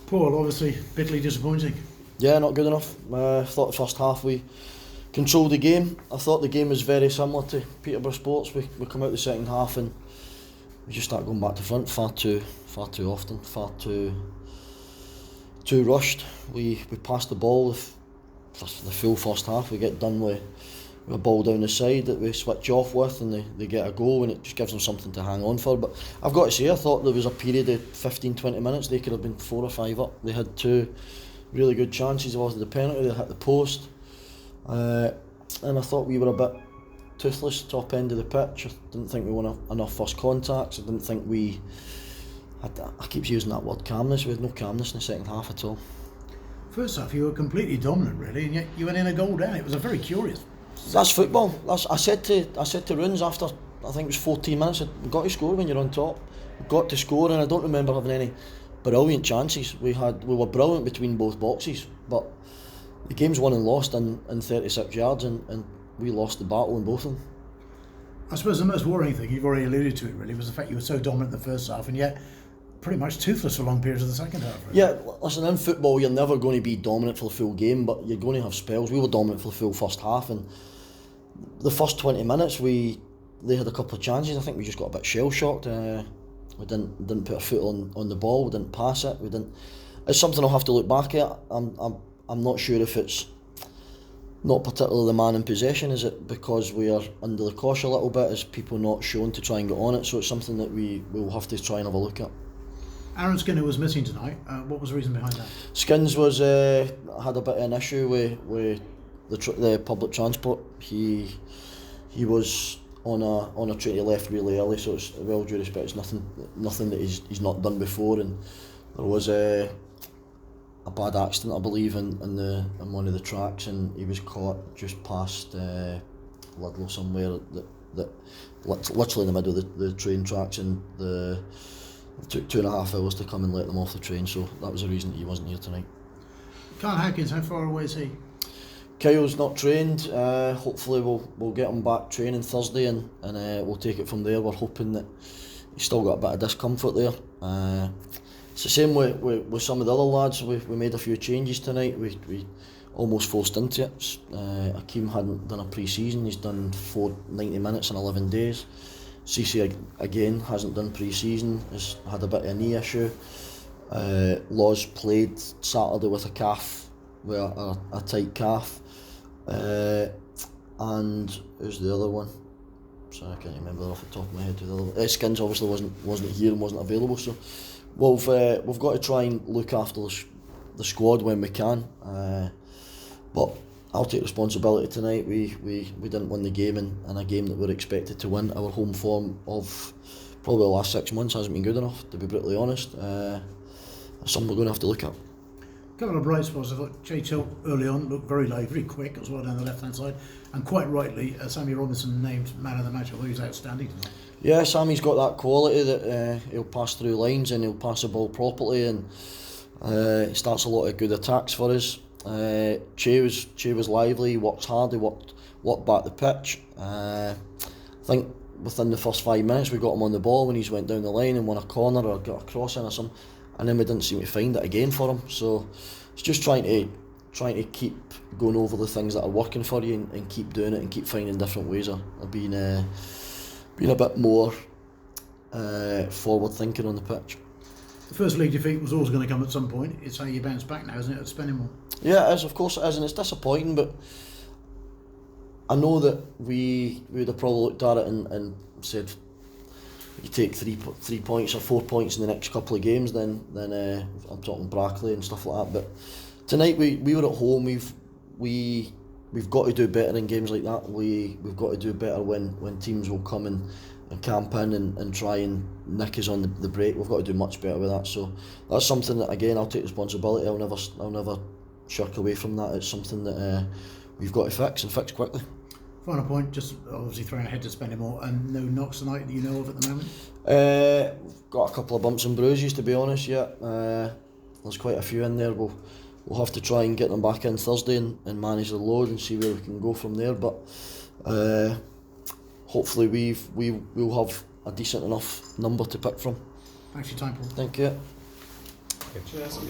Paul, obviously bitterly disappointing. Yeah, not good enough. I thought the first half we controlled the game. I thought the game was very similar to Peterborough Sports. We come out the second half and we just start going back to front far too often, far too rushed. We passed the ball the full first half. We get done with a ball down the side that we switch off with, and they get a goal, and it just gives them something to hang on for. But I've got to say, I thought there was a period of 15-20 minutes they could have been 4 or 5 up. They had 2 really good chances. There was the penalty, they hit the post, and I thought we were a bit toothless top end of the pitch. I didn't think we won enough first contacts. I didn't think we had, I keep using that word, calmness. We had no calmness in the second half at all. First half you were completely dominant really, and yet you went in a goal down. It was a very curious. That's football. I said to Runes after, I think it was 14 minutes, we've got to score when you're on top. We've got to score, and I don't remember having any brilliant chances. We were brilliant between both boxes, but the game's won and lost in 36 yards, and we lost the battle in both of them. I suppose the most worrying thing, you've already alluded to it really, was the fact you were so dominant in the first half and yet pretty much toothless for long periods of the second half. Really. Yeah, listen, in football you're never going to be dominant for the full game, but you're going to have spells. We were dominant for the full first half, and the first 20 minutes they had a couple of chances. I think we just got a bit shell shocked. We didn't put our foot on the ball. We didn't pass it. It's something I'll have to look back at. I'm not sure if it's not particularly the man in possession. Is it because we are under the cosh a little bit? Is people not shown to try and get on it? So it's something that we will have to try and have a look at. Aaron Skinner was missing tonight. What was the reason behind that? Skins was had a bit of an issue with the public transport. He was on a train. He left really early, so it's, with all due respect, it's nothing that he's not done before. And there was a bad accident, I believe, in one of the tracks, and he was caught just past Ludlow somewhere, that literally in the middle of the train tracks, and it took 2.5 hours to come and let them off the train. So that was the reason that he wasn't here tonight. Kyle Hankins, how far away is he? Kyle's not trained. Hopefully we'll get him back training Thursday, and we'll take it from there. We're hoping that he's still got a bit of discomfort there. It's the same with some of the other lads. We made a few changes tonight. We almost forced into it. Akeem hadn't done a pre-season. He's done 90 minutes in 11 days. CC again hasn't done pre-season. Has had a bit of a knee issue. Laws played Saturday with a calf, with a tight calf. And who's the other one? Sorry, I can't remember off the top of my head who the other one. Skins obviously wasn't here and wasn't available, so we've got to try and look after the squad when we can. But I'll take responsibility tonight. We didn't win the game in a game that we're expected to win. Our home form of probably the last 6 months hasn't been good enough, to be brutally honest. That's something we're going to have to look at. A couple of bright spots. I thought Jay Tilt early on looked very live, very quick as well down the left hand side, and quite rightly Sammy Robinson named man of the match. I thought he was outstanding tonight. Yeah, Sammy's got that quality that he'll pass through lines and he'll pass the ball properly, and he starts a lot of good attacks for us. Che was lively. He worked hard. He worked back the pitch. I think within the first 5 minutes we got him on the ball when he's went down the line and won a corner or got a cross in or something, and then we didn't seem to find it again for him. So it's just trying to keep going over the things that are working for you and keep doing it and keep finding different ways of being a bit more forward thinking on the pitch. The first league defeat was always going to come at some point. It's how you bounce back now, isn't it, at Spennymoor? Yeah, it is, of course it is, and it's disappointing, but I know that we would have probably looked at it and said, you take 3 points or 4 points in the next couple of games, then I'm talking Brackley and stuff like that. But tonight we were at home. We've got to do better in games like that. We've got to do better when teams will come and camp in and try and nick us on the break. We've got to do much better with that. So that's something that, again, I'll take responsibility. I'll never shirk away from that. It's something that we've got to fix and fix quickly. Final point, just obviously throwing ahead to Spennymoor, and no knocks tonight that you know of at the moment? Got a couple of bumps and bruises, to be honest. Yeah, there's quite a few in there. We'll have to try and get them back in Thursday and manage the load and see where we can go from there. But hopefully we'll have a decent enough number to pick from. Thanks for your time, Paul. Thank you. Cheers.